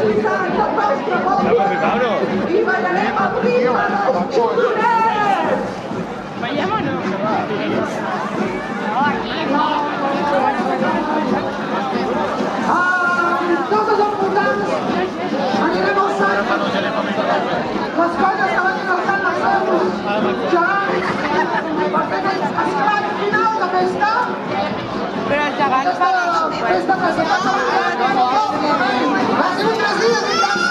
Santa vostra volta i ballarem el ritme dels xulonets. Ballem o no? Tots els portants anirem al sant. Les colles que vagin al sant els seus gegants per fer aquest esclat final de festa. Però els gegants van a Festa que s'ha passat va ser un 3 dies intensos.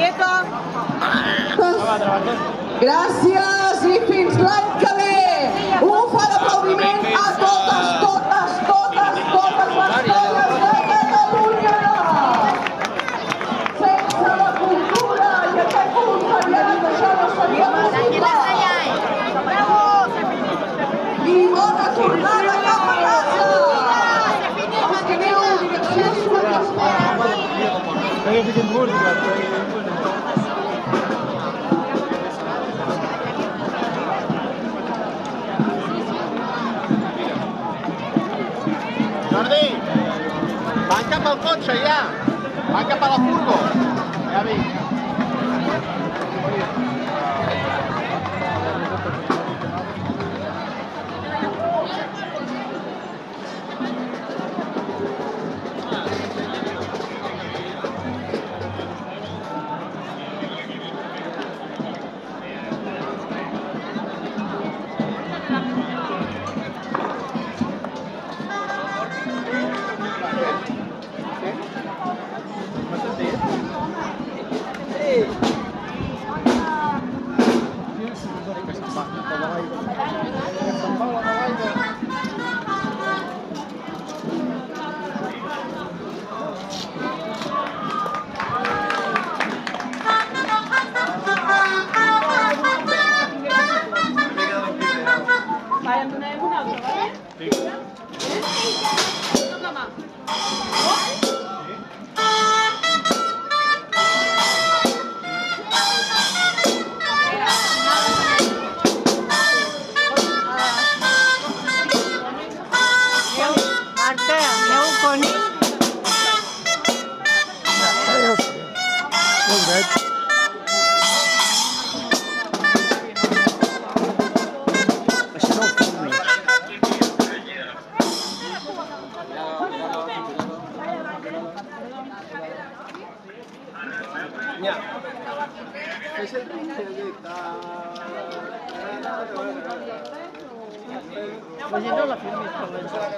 Quieto. Gràcies i fins l'any que ve. Un fort aplaudiment a totes les colles de Catalunya. Sense la cultura i aquest voluntariat això no seria possible. I bona tornada cap a casa. Els que aneu a direcció sud Jordi, van cap al cotxe ja, van cap a la furgo. Ja vinc. Vale, em donarem una altra, vale? Sí. Toca mà. Marta, aneu conill. La gent no la filmis, però la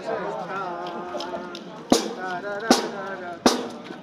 gent.